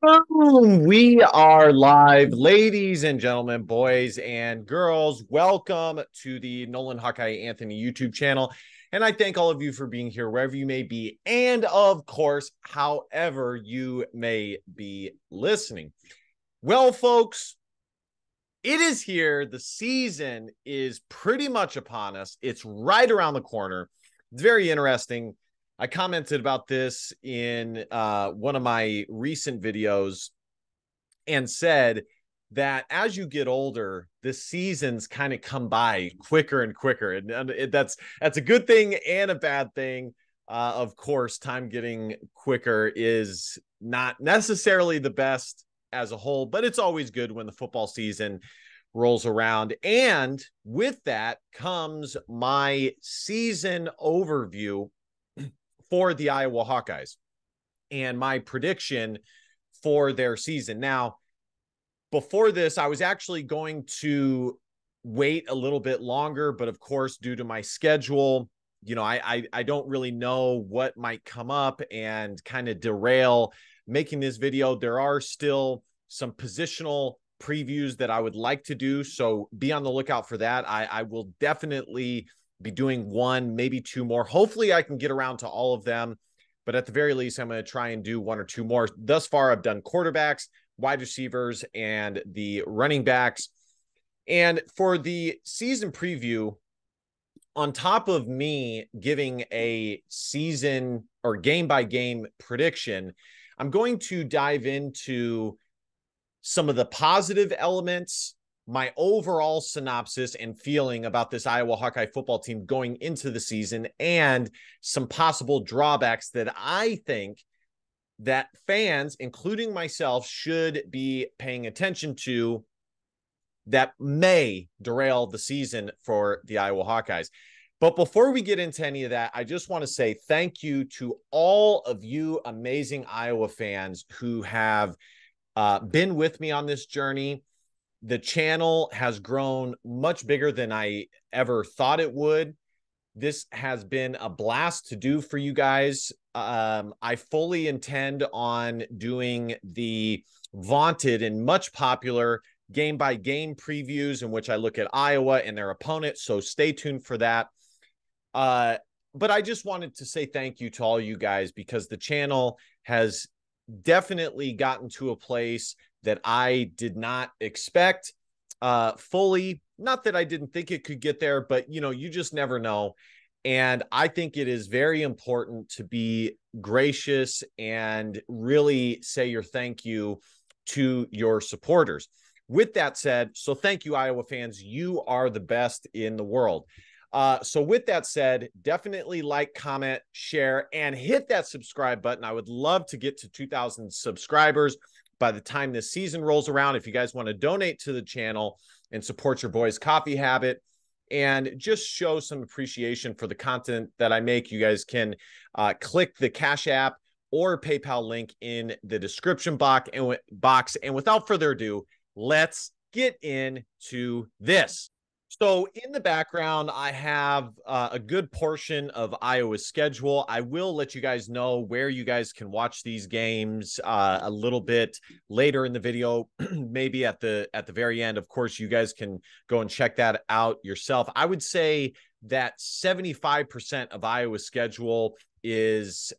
Boom! We are live, ladies and gentlemen, boys and girls. Welcome to the Nolan Hawkeye Anthony YouTube channel. And I thank all of you for being here wherever you may be. And of course, however you may be listening. Well, folks, it is here. The season is pretty much upon us. It's right around the corner. It's very interesting. I commented about this in one of my recent videos and said that as you get older, the seasons kind of come by quicker and quicker, and that's a good thing and a bad thing. Of course, time getting quicker is not necessarily the best as a whole, but it's always good when the football season rolls around. And with that comes my season overview for the Iowa Hawkeyes and my prediction for their season. Now, before this, I was actually going to wait a little bit longer, but of course, due to my schedule, I don't really know what might come up and kind of derail making this video. There are still some positional previews that I would like to do, so be on the lookout for that. I will definitely be doing one, maybe two more. Hopefully I can get around to all of them, but at the very least, I'm going to try and do one or two more. Thus far, I've done quarterbacks, wide receivers, and the running backs. And for the season preview, on top of me giving a season or game by game prediction, I'm going to dive into some of the positive elements, my overall synopsis and feeling about this Iowa Hawkeye football team going into the season, and some possible drawbacks that I think that fans, including myself, should be paying attention to that may derail the season for the Iowa Hawkeyes. But before we get into any of that, I just want to say thank you to all of you amazing Iowa fans who have been with me on this journey. The channel has grown much bigger than I ever thought it would. This has been a blast to do for you guys. I fully intend on doing the vaunted and much popular game by game previews in which I look at Iowa and their opponent. So stay tuned for that. But I just wanted to say thank you to all you guys, because the channel has definitely gotten to a place that I did not expect fully. Not that I didn't think it could get there, but you just never know. And I think it is very important to be gracious and really say your thank you to your supporters. With that said, so thank you, Iowa fans. You are the best in the world. So with that said, definitely like, comment, share, and hit that subscribe button. I would love to get to 2,000 subscribers by the time this season rolls around. If you guys want to donate to the channel and support your boy's coffee habit and just show some appreciation for the content that I make, you guys can click the Cash App or PayPal link in the description box. And without further ado, let's get into this. So in the background, I have a good portion of Iowa's schedule. I will let you guys know where you guys can watch these games a little bit later in the video, maybe at the very end. Of course, you guys can go and check that out yourself. I would say that 75% of Iowa's schedule is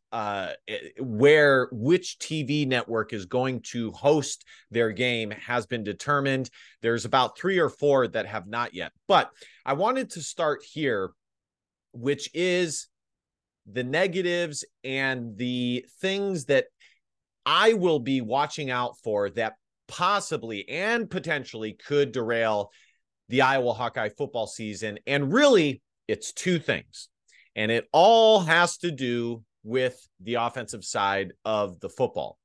where which TV network is going to host their game has been determined. There's about 3 or 4 that have not yet. But I wanted to start here, which is the negatives and the things that I will be watching out for that possibly and potentially could derail the Iowa Hawkeye football season. And really, it's 2 things. And it all has to do with the offensive side of the football.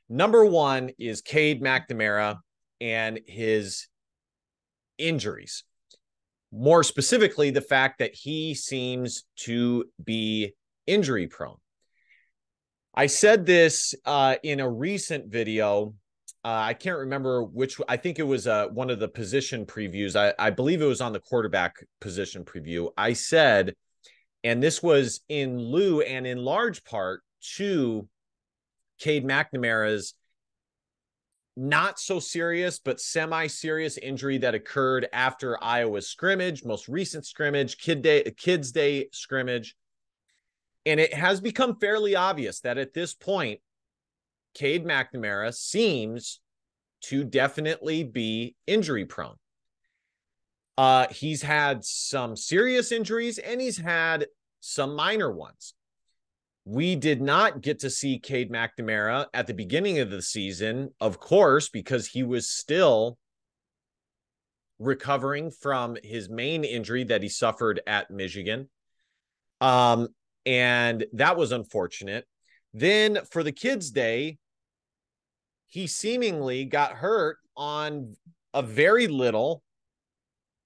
Number one is Cade McNamara and his injuries. More specifically, the fact that he seems to be injury prone. I said this in a recent video. I can't remember which. I think it was one of the position previews. I believe it was on the quarterback position preview. I said, and this was in lieu and in large part to Cade McNamara's not so serious, but semi-serious injury that occurred after Iowa's scrimmage, most recent scrimmage, Kids Day scrimmage. And it has become fairly obvious that at this point, Cade McNamara seems to definitely be injury prone. He's had some serious injuries and he's had some minor ones. We did not get to see Cade McNamara at the beginning of the season, of course, because he was still recovering from his main injury that he suffered at Michigan. And that was unfortunate. Then for the Kids Day, he seemingly got hurt on a very little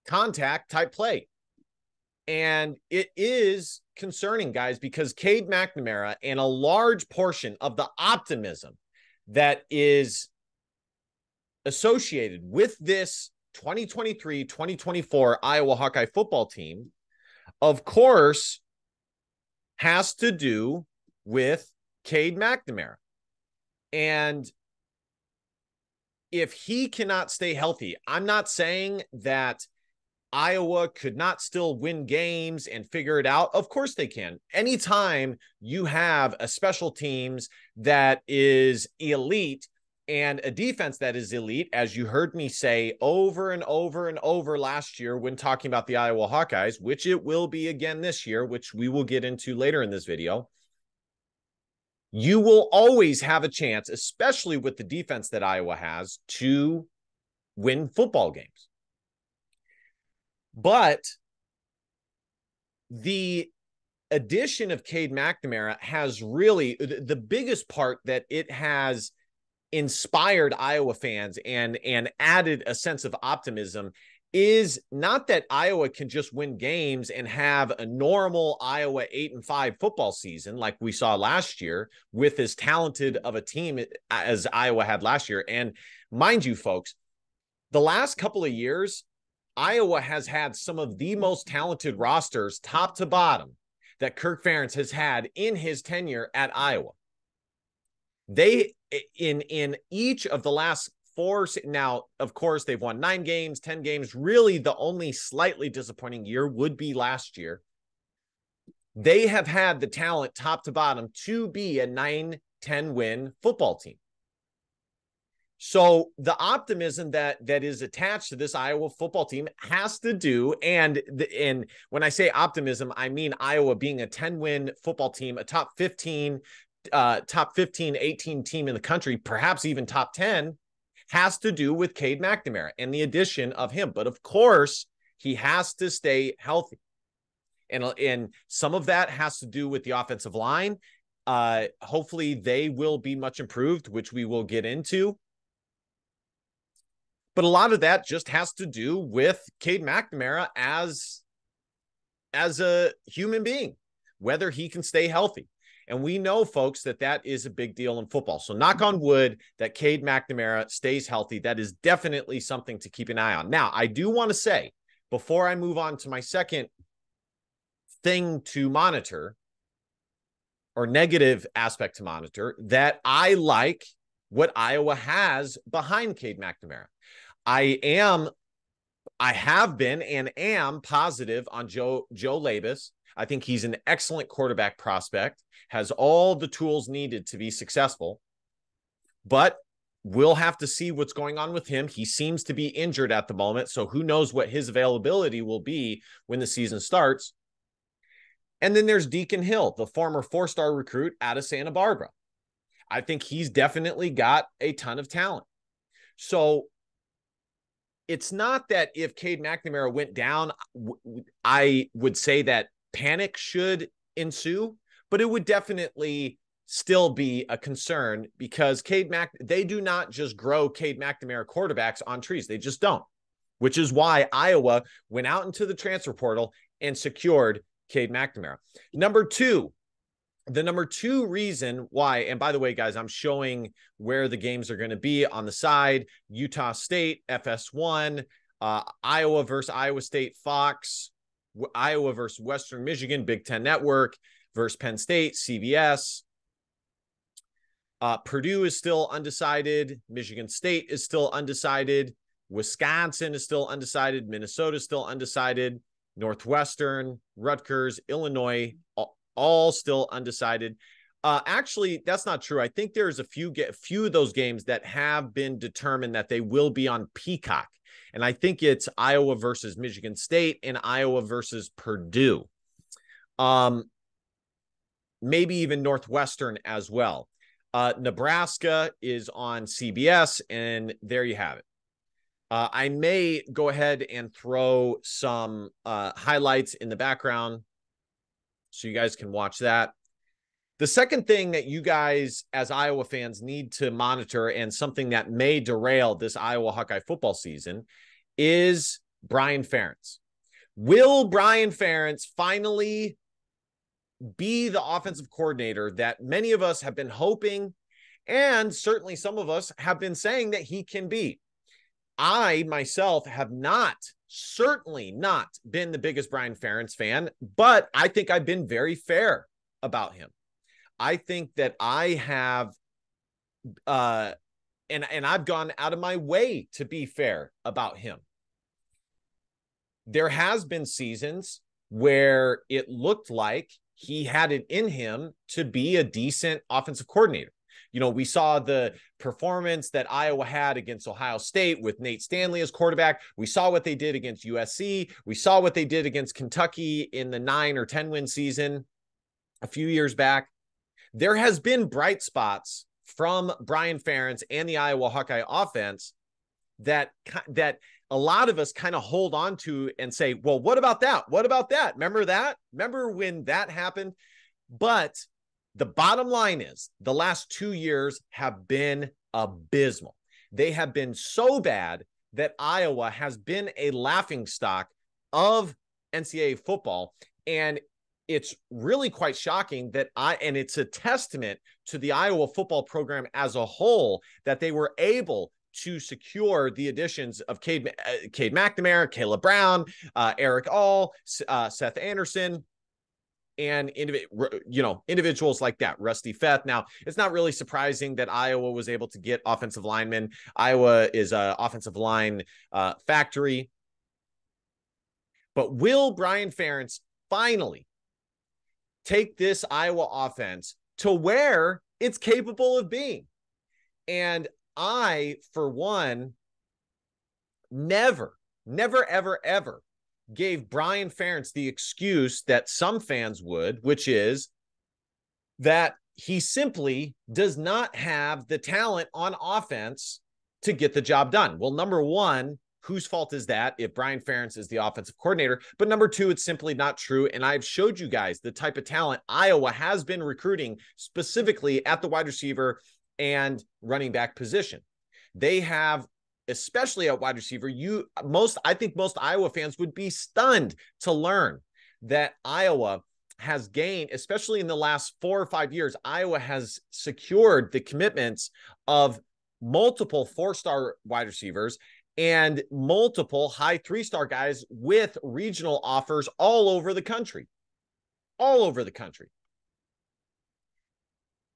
contact type play. And it is concerning, guys, because Cade McNamara and a large portion of the optimism that is associated with this 2023-2024 Iowa Hawkeye football team, of course, has to do with Cade McNamara. And if he cannot stay healthy, I'm not saying that Iowa could not still win games and figure it out. Of course they can. Anytime you have a special teams that is elite and a defense that is elite, as you heard me say over and over and over last year when talking about the Iowa Hawkeyes, which it will be again this year, which we will get into later in this video, you will always have a chance, especially with the defense that Iowa has, to win football games. But the addition of Cade McNamara has really, the biggest part that it has inspired Iowa fans and added a sense of optimism is not that Iowa can just win games and have a normal Iowa 8-5 football season like we saw last year with as talented of a team as Iowa had last year. And mind you, folks, the last couple of years, Iowa has had some of the most talented rosters top to bottom that Kirk Ferentz has had in his tenure at Iowa. They, in each of the last four, now, of course, they've won 9 games, 10 games. Really, the only slightly disappointing year would be last year. They have had the talent top to bottom to be a 9-10 win football team. So the optimism that is attached to this Iowa football team has to do, and when I say optimism, I mean Iowa being a 10-win football team, a top 15, 18 team in the country, perhaps even top 10, has to do with Cade McNamara and the addition of him. But of course, he has to stay healthy. And some of that has to do with the offensive line. Hopefully they will be much improved, which we will get into. But a lot of that just has to do with Cade McNamara as a human being, whether he can stay healthy. And we know, folks, that is a big deal in football. So knock on wood that Cade McNamara stays healthy. That is definitely something to keep an eye on. Now, I do want to say, before I move on to my second thing to monitor, or negative aspect to monitor, that I like what Iowa has behind Cade McNamara. I have been and am positive on Joe Labus. I think he's an excellent quarterback prospect, has all the tools needed to be successful, but we'll have to see what's going on with him. He seems to be injured at the moment, so who knows what his availability will be when the season starts. And then there's Deacon Hill, the former 4-star recruit out of Santa Barbara. I think he's definitely got a ton of talent. So it's not that if Cade McNamara went down, I would say that panic should ensue, but it would definitely still be a concern because they do not just grow Cade McNamara quarterbacks on trees. They just don't, which is why Iowa went out into the transfer portal and secured Cade McNamara. The number two reason why, and by the way, guys, I'm showing where the games are going to be on the side: Utah State, FS1, Iowa versus Iowa State, Fox, Iowa versus Western Michigan, Big Ten Network versus Penn State, CBS. Purdue is still undecided. Michigan State is still undecided. Wisconsin is still undecided. Minnesota is still undecided. Northwestern, Rutgers, Illinois, all still undecided. Actually, that's not true. I think there's a few of those games that have been determined that they will be on Peacock. And I think it's Iowa versus Michigan State and Iowa versus Purdue. Maybe even Northwestern as well. Nebraska is on CBS, and there you have it. I may go ahead and throw some highlights in the background so you guys can watch that. The second thing that you guys as Iowa fans need to monitor, and something that may derail this Iowa Hawkeye football season, is Brian Ferentz. Will Brian Ferentz finally be the offensive coordinator that many of us have been hoping, and certainly some of us have been saying that he can be? I myself have certainly not been the biggest Brian Ferentz fan, but I think I've been very fair about him. I think that I have, and I've gone out of my way to be fair about him. There has been seasons where it looked like he had it in him to be a decent offensive coordinator. You know, we saw the performance that Iowa had against Ohio State with Nate Stanley as quarterback. We saw what they did against USC. We saw what they did against Kentucky in the 9 or 10 win season a few years back. There has been bright spots from Brian Ferentz and the Iowa Hawkeye offense that a lot of us kind of hold on to and say, well, what about that? What about that? Remember that? Remember when that happened? But the bottom line is the last 2 years have been abysmal. They have been so bad that Iowa has been a laughingstock of NCAA football. And it's really quite shocking that and it's a testament to the Iowa football program as a whole that they were able to secure the additions of Cade McNamara, Caleb Brown, Eric All, Seth Anderson, and individuals like that, Rusty Feth. Now, it's not really surprising that Iowa was able to get offensive linemen. Iowa is an offensive line factory. But will Brian Ferentz finally take this Iowa offense to where it's capable of being? And I, for one, never, ever, ever gave Brian Ferentz the excuse that some fans would, which is that he simply does not have the talent on offense to get the job done. Well, number one, whose fault is that if Brian Ferentz is the offensive coordinator? But number two, it's simply not true. And I've showed you guys the type of talent Iowa has been recruiting specifically at the wide receiver and running back position. They have, especially at wide receiver, I think most Iowa fans would be stunned to learn that Iowa has gained, especially in the last 4 or 5 years, Iowa has secured the commitments of multiple 4-star wide receivers and multiple high 3-star guys with regional offers all over the country. All over the country.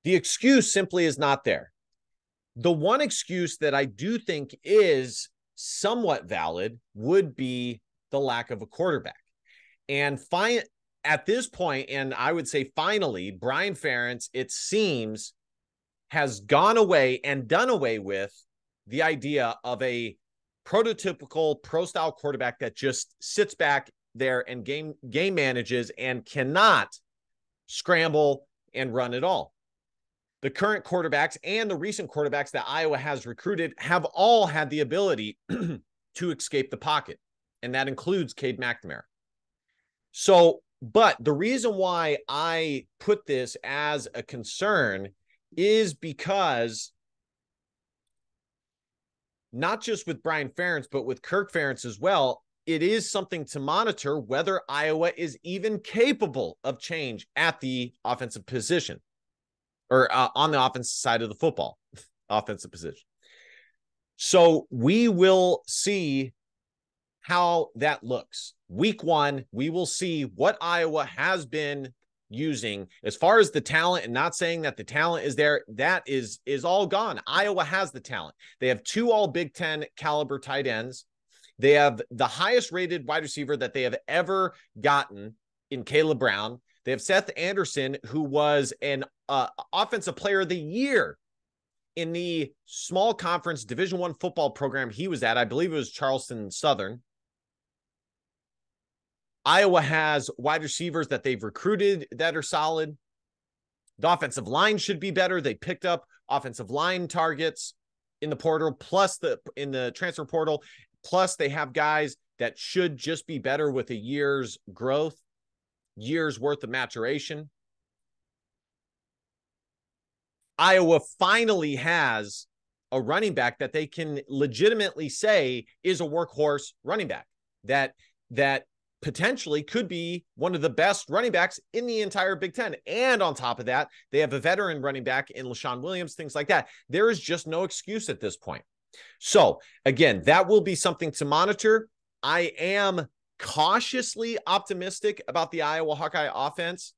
The excuse simply is not there. The one excuse that I do think is somewhat valid would be the lack of a quarterback. And at this point, and I would say finally, Brian Ferentz, it seems, has gone away and done away with the idea of a prototypical pro-style quarterback that just sits back there and game manages and cannot scramble and run at all. The current quarterbacks and the recent quarterbacks that Iowa has recruited have all had the ability to escape the pocket, and that includes Cade McNamara. So, but the reason why I put this as a concern is because not just with Brian Ferentz, but with Kirk Ferentz as well, it is something to monitor whether Iowa is even capable of change at the offensive position. Or on the offensive side of the football, offensive position. So we will see how that looks. Week 1, we will see what Iowa has been using as far as the talent, and not saying that the talent is there, that is all gone. Iowa has the talent. They have 2 all Big Ten caliber tight ends. They have the highest rated wide receiver that they have ever gotten in Caleb Brown. They have Seth Anderson, who was an offensive player of the year in the small conference Division I football program he was at. I believe it was Charleston Southern. Iowa has wide receivers that they've recruited that are solid. The offensive line should be better. They picked up offensive line targets in the portal, plus in the transfer portal. Plus, they have guys that should just be better with a year's growth, years worth of maturation. Iowa finally has a running back that they can legitimately say is a workhorse running back that potentially could be one of the best running backs in the entire Big Ten. And on top of that, they have a veteran running back in LaShawn Williams, things like that. There is just no excuse at this point. So again, that will be something to monitor. I am cautiously optimistic about the Iowa Hawkeye offense,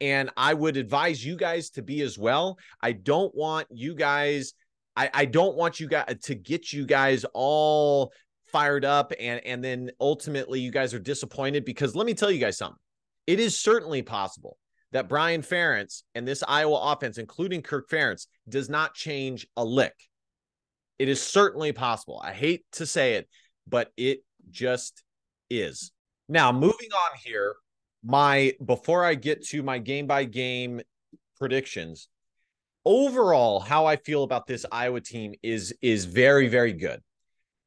and I would advise you guys to be as well. I don't want you guys, I don't want you guys to get you guys all fired up and then ultimately you guys are disappointed, because let me tell you guys something. It is certainly possible that Brian Ferentz and this Iowa offense, including Kirk Ferentz, does not change a lick. It is certainly possible. I hate to say it, but it just is. Now, moving on here, before I get to my game by game predictions, overall, how I feel about this Iowa team is very, very good.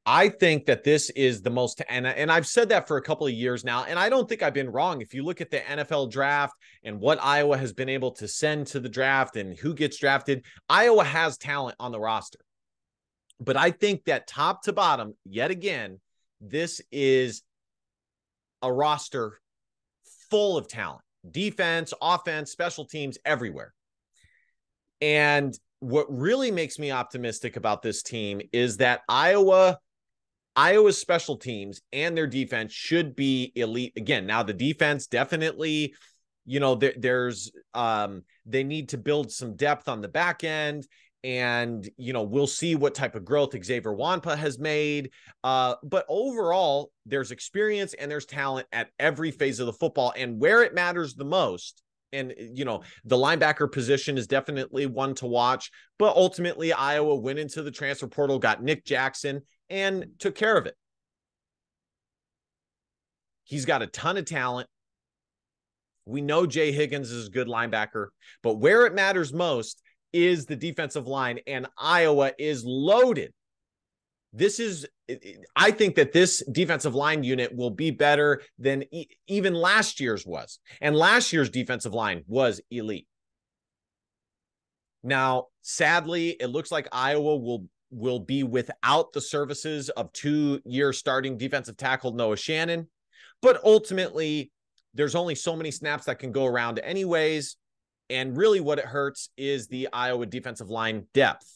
I think that this is the most, and I've said that for a couple of years now, and I don't think I've been wrong. If you look at the NFL draft and what Iowa has been able to send to the draft and who gets drafted, Iowa has talent on the roster. But I think that top to bottom, yet again, this is a roster full of talent. Defense, offense, special teams, everywhere. And what really makes me optimistic about this team is that Iowa's special teams and their defense should be elite. Again, now the defense definitely, there's they need to build some depth on the back end. And, we'll see what type of growth Xavier Wampa has made. But overall, there's experience and there's talent at every phase of the football. And where it matters the most, and, the linebacker position is definitely one to watch. But ultimately, Iowa went into the transfer portal, got Nick Jackson, and took care of it. He's got a ton of talent. We know Jay Higgins is a good linebacker. But where it matters most is the defensive line, and Iowa is loaded. I think that this defensive line unit will be better than even last year's was. And last year's defensive line was elite. Now, sadly, it looks like Iowa will be without the services of 2-year starting defensive tackle Noah Shannon. But ultimately, there's only so many snaps that can go around anyways. And really what it hurts is the Iowa defensive line depth.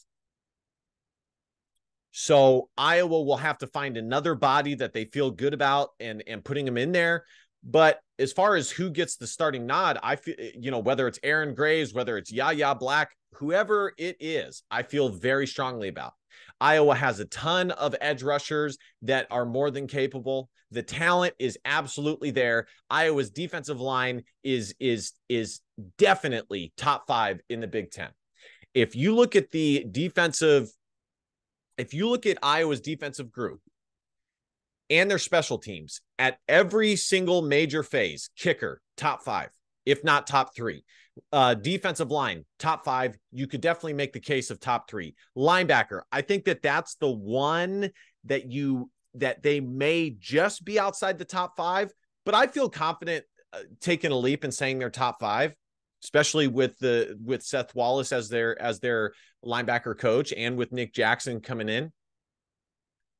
So Iowa will have to find another body that they feel good about and putting them in there. But as far as who gets the starting nod, I feel, whether it's Aaron Graves, whether it's Yahya Black, whoever it is, I feel very strongly about. Iowa has a ton of edge rushers that are more than capable. The talent is absolutely there. Iowa's defensive line is definitely top 5 in the Big Ten. If you look at Iowa's defensive group and their special teams at every single major phase, kicker, top 5, if not top 3. Defensive line, top 5. You could definitely make the case of top 3. Linebacker, I think that's the one that they may just be outside the top 5, but I feel confident taking a leap and saying they're top 5, especially with Seth Wallace as their linebacker coach and with Nick Jackson coming in.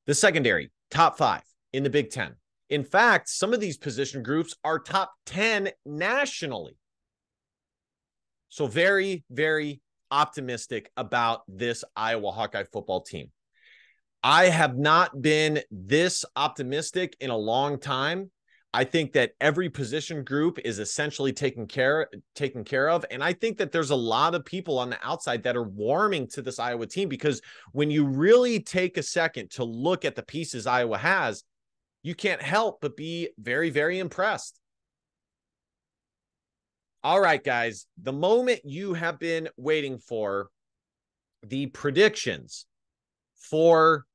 The secondary, top 5 in the Big Ten. In fact, some of these position groups are top 10 nationally. So very, very optimistic about this Iowa Hawkeye football team. I have not been this optimistic in a long time. I think that every position group is essentially taken care of. And I think that there's a lot of people on the outside that are warming to this Iowa team, because when you really take a second to look at the pieces Iowa has, you can't help but be very, very impressed. All right, guys, the moment you have been waiting for, the predictions for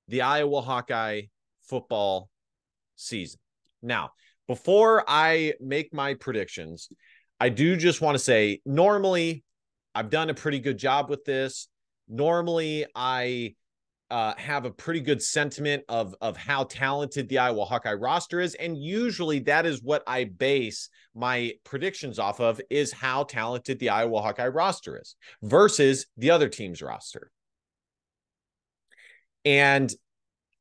the Iowa Hawkeye football season. Now, before I make my predictions, I do just want to say, normally I've done a pretty good job with this. Normally I have a pretty good sentiment of how talented the Iowa Hawkeye roster is. And usually that is what I base my predictions off of, is how talented the Iowa Hawkeye roster is versus the other team's roster. And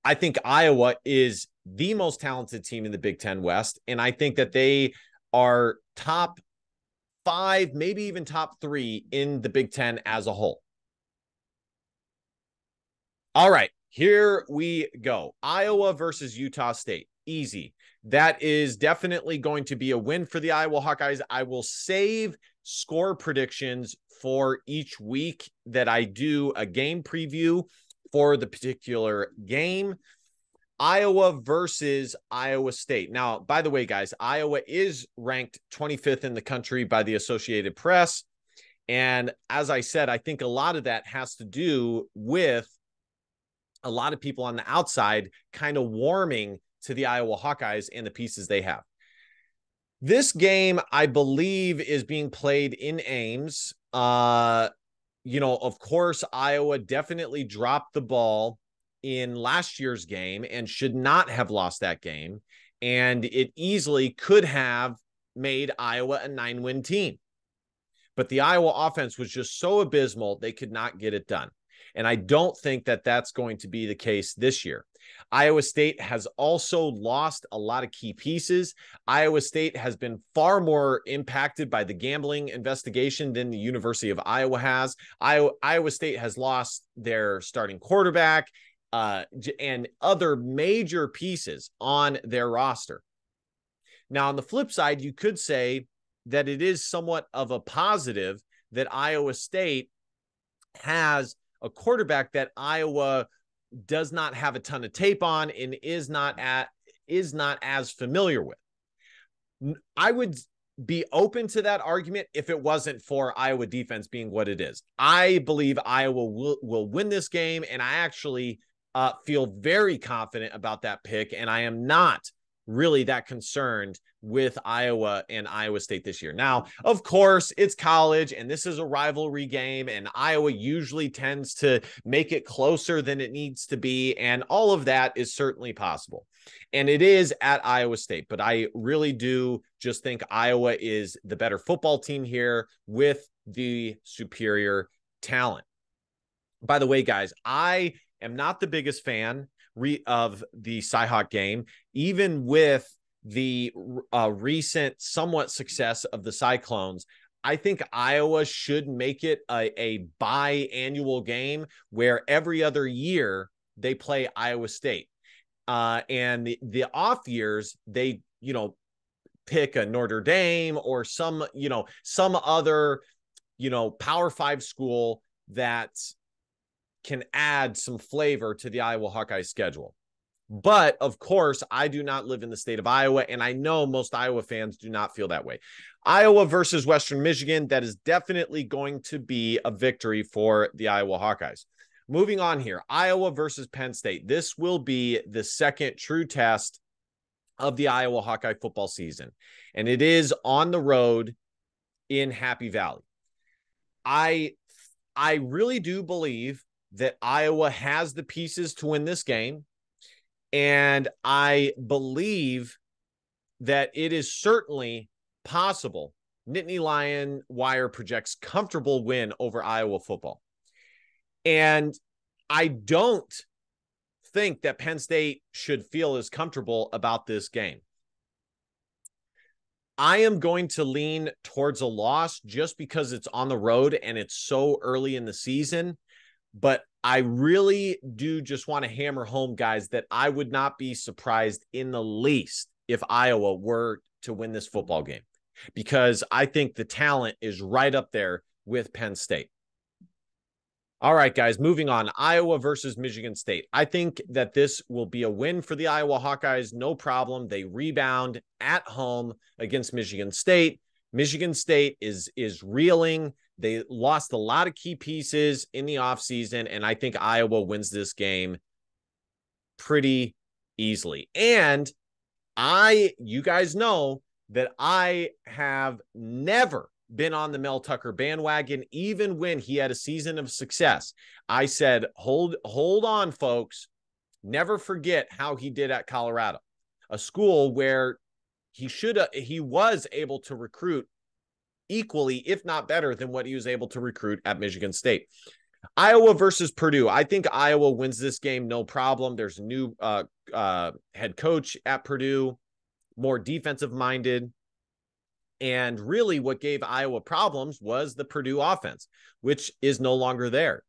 I think Iowa is the most talented team in the Big Ten West. And I think that they are top 5, maybe even top 3 in the Big Ten as a whole. All right, here we go. Iowa versus Utah State. Easy. That is definitely going to be a win for the Iowa Hawkeyes. I will save score predictions for each week that I do a game preview for the particular game. Iowa versus Iowa State. Now, by the way, guys, Iowa is ranked 25th in the country by the Associated Press. And as I said, I think a lot of that has to do with a lot of people on the outside kind of warming to the Iowa Hawkeyes and the pieces they have. This game, I believe, is being played in Ames. Of course, Iowa definitely dropped the ball in last year's game and should not have lost that game. And it easily could have made Iowa a 9-win team. But the Iowa offense was just so abysmal, they could not get it done. And I don't think that that's going to be the case this year. Iowa State has also lost a lot of key pieces. Iowa State has been far more impacted by the gambling investigation than the University of Iowa has. Iowa State has lost their starting quarterback and other major pieces on their roster. Now, on the flip side, you could say that it is somewhat of a positive that Iowa State has a quarterback that Iowa does not have a ton of tape on and is not as familiar with. I would be open to that argument if it wasn't for Iowa defense being what it is. I believe Iowa will win this game, and I actually feel very confident about that pick, and I am not really that concerned with Iowa and Iowa State this year. Now, of course, it's college and this is a rivalry game, and Iowa usually tends to make it closer than it needs to be, and all of that is certainly possible. And it is at Iowa State, but I really do just think Iowa is the better football team here with the superior talent. By the way, guys, I am not the biggest fan of the Cyhawk game, even with the recent somewhat success of the Cyclones. I think Iowa should make it a biannual game where every other year they play Iowa State. And the off years, they, pick a Notre Dame or some other, Power 5 school that can add some flavor to the Iowa Hawkeye schedule. But of course, I do not live in the state of Iowa, and I know most Iowa fans do not feel that way. Iowa versus Western Michigan, that is definitely going to be a victory for the Iowa Hawkeyes. Moving on here, Iowa versus Penn State. This will be the second true test of the Iowa Hawkeye football season, and it is on the road in Happy Valley. I really do believe that Iowa has the pieces to win this game. And I believe that it is certainly possible. Nittany Lion Wire projects comfortable win over Iowa football. And I don't think that Penn State should feel as comfortable about this game. I am going to lean towards a loss just because it's on the road and it's so early in the season. But I really do just want to hammer home, guys, that I would not be surprised in the least if Iowa were to win this football game, because I think the talent is right up there with Penn State. All right, guys, moving on. Iowa versus Michigan State. I think that this will be a win for the Iowa Hawkeyes. No problem. They rebound at home against Michigan State. Michigan State is reeling. They lost a lot of key pieces in the offseason, and I think Iowa wins this game pretty easily. And you guys know that I have never been on the Mel Tucker bandwagon, even when he had a season of success. I said, hold on, folks. Never forget how he did at Colorado, a school where he was able to recruit equally, if not better, than what he was able to recruit at Michigan State. Iowa versus Purdue. I think Iowa wins this game, no problem. There's a new head coach at Purdue, more defensive minded. And really what gave Iowa problems was the Purdue offense, which is no longer there.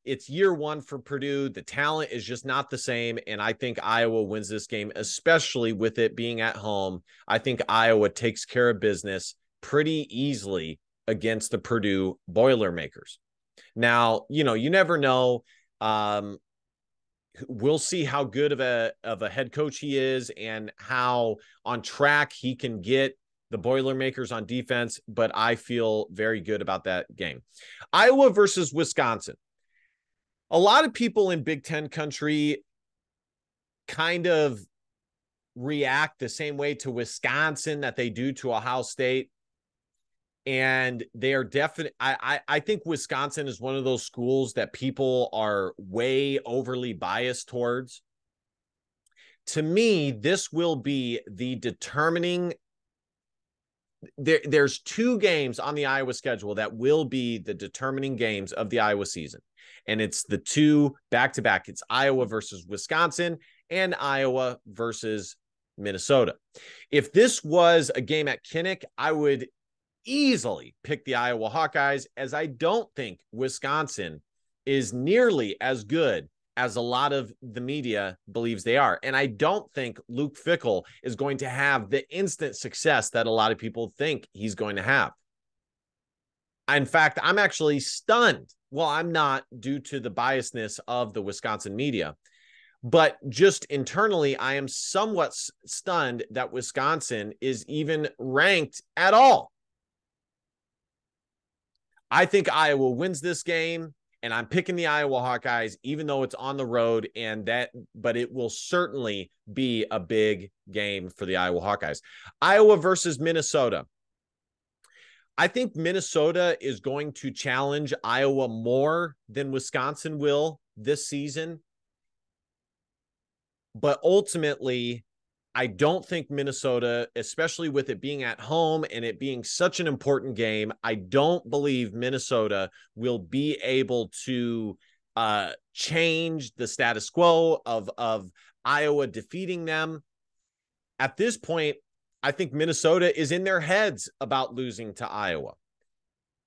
It's year one for Purdue. The talent is just not the same. And I think Iowa wins this game, especially with it being at home. I think Iowa takes care of business pretty easily against the Purdue Boilermakers. Now, you never know. We'll see how good of a head coach he is and how on track he can get the Boilermakers on defense, but I feel very good about that game. Iowa versus Wisconsin. A lot of people in Big Ten country kind of react the same way to Wisconsin that they do to Ohio State. And they are definitely, I think Wisconsin is one of those schools that people are way overly biased towards. To me, this will be the determining. There's two games on the Iowa schedule that will be the determining games of the Iowa season. And it's the two back-to-back. It's Iowa versus Wisconsin and Iowa versus Minnesota. If this was a game at Kinnick, I would easily pick the Iowa Hawkeyes, as I don't think Wisconsin is nearly as good as a lot of the media believes they are. And I don't think Luke Fickell is going to have the instant success that a lot of people think he's going to have. In fact, I'm actually stunned. Well, I'm not, due to the biasness of the Wisconsin media, but just internally, I am somewhat stunned that Wisconsin is even ranked at all. I think Iowa wins this game, and I'm picking the Iowa Hawkeyes, even though it's on the road, but it will certainly be a big game for the Iowa Hawkeyes. Iowa versus Minnesota. I think Minnesota is going to challenge Iowa more than Wisconsin will this season. But ultimately, I don't think Minnesota, especially with it being at home and it being such an important game, I don't believe Minnesota will be able to change the status quo of Iowa defeating them. At this point, I think Minnesota is in their heads about losing to Iowa.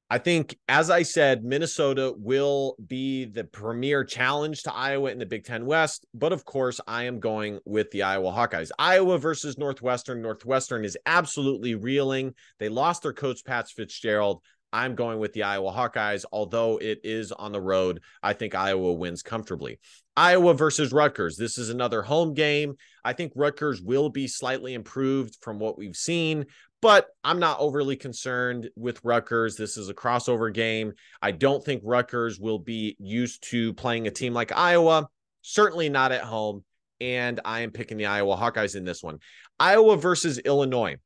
I think, as I said, Minnesota will be the premier challenge to Iowa in the Big Ten West. But of course, I am going with the Iowa Hawkeyes. Iowa versus Northwestern. Northwestern is absolutely reeling. They lost their coach, Pat Fitzgerald. I'm going with the Iowa Hawkeyes. Although it is on the road, I think Iowa wins comfortably. Iowa versus Rutgers. This is another home game. I think Rutgers will be slightly improved from what we've seen, but I'm not overly concerned with Rutgers. This is a crossover game. I don't think Rutgers will be used to playing a team like Iowa, certainly not at home, and I am picking the Iowa Hawkeyes in this one. Iowa versus Illinois.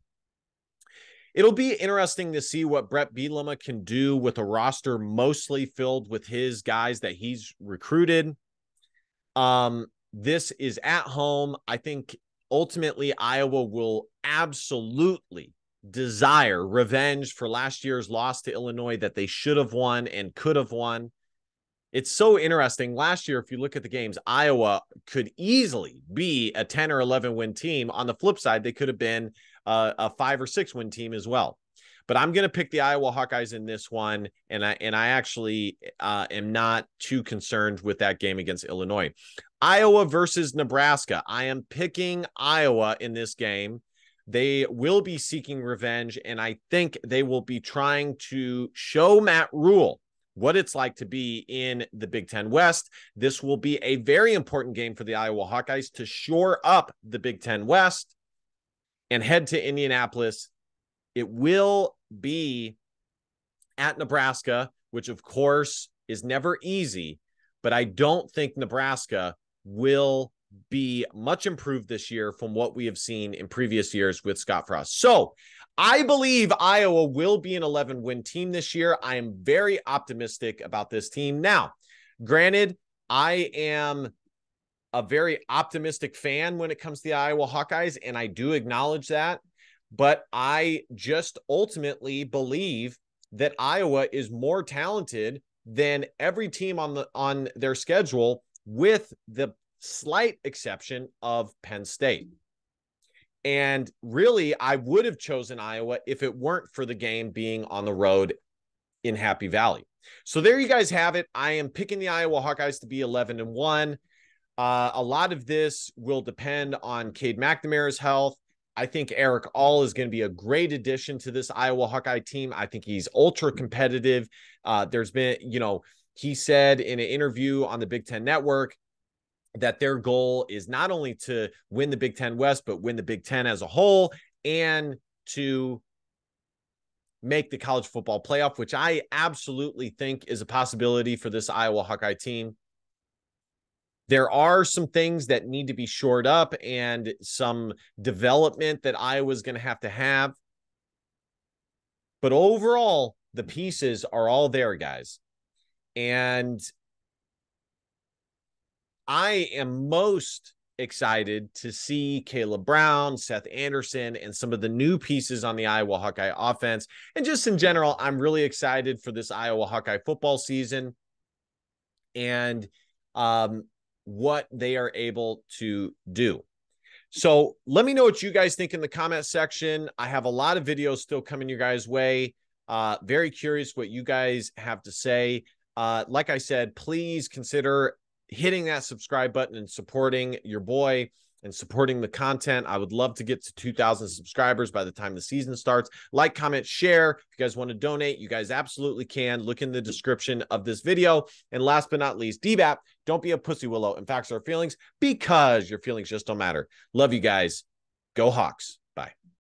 It'll be interesting to see what Brett Bielema can do with a roster mostly filled with his guys that he's recruited. This is at home. I think ultimately Iowa will absolutely desire revenge for last year's loss to Illinois that they should have won and could have won. It's so interesting. Last year, if you look at the games, Iowa could easily be a 10 or 11 win team. On the flip side, they could have been a 5 or 6 win team as well. But I'm going to pick the Iowa Hawkeyes in this one, and I actually am not too concerned with that game against Illinois. Iowa versus Nebraska. I am picking Iowa in this game. They will be seeking revenge, and I think they will be trying to show Matt Rule what it's like to be in the Big Ten West. This will be a very important game for the Iowa Hawkeyes to shore up the Big Ten West and head to Indianapolis. It will be at Nebraska, which of course is never easy, but I don't think Nebraska will be much improved this year from what we have seen in previous years with Scott Frost. So I believe Iowa will be an 11-win team this year. I am very optimistic about this team. Now, granted, I am a very optimistic fan when it comes to the Iowa Hawkeyes, and I do acknowledge that, but I just ultimately believe that Iowa is more talented than every team on their schedule, with the slight exception of Penn State. And really, I would have chosen Iowa if it weren't for the game being on the road in Happy Valley. So there you guys have it. I am picking the Iowa Hawkeyes to be 11-1. A lot of this will depend on Cade McNamara's health. I think Eric All is going to be a great addition to this Iowa Hawkeye team. I think he's ultra competitive. There's been, he said in an interview on the Big Ten Network that their goal is not only to win the Big Ten West, but win the Big Ten as a whole and to make the college football playoff, which I absolutely think is a possibility for this Iowa Hawkeye team. There are some things that need to be shored up and some development that Iowa's going to have. But overall, the pieces are all there, guys. And I am most excited to see Caleb Brown, Seth Anderson, and some of the new pieces on the Iowa Hawkeye offense. And just in general, I'm really excited for this Iowa Hawkeye football season and what they are able to do. So let me know what you guys think in the comment section. I have a lot of videos still coming your guys' way. Very curious what you guys have to say. Like I said, please consider hitting that subscribe button and supporting your boy and supporting the content. I would love to get to 2,000 subscribers by the time the season starts. Like, comment, share. If you guys want to donate, you guys absolutely can. Look in the description of this video. And last but not least, DBAP, don't be a pussy willow and facts are feelings, because your feelings just don't matter. Love you guys. Go Hawks. Bye.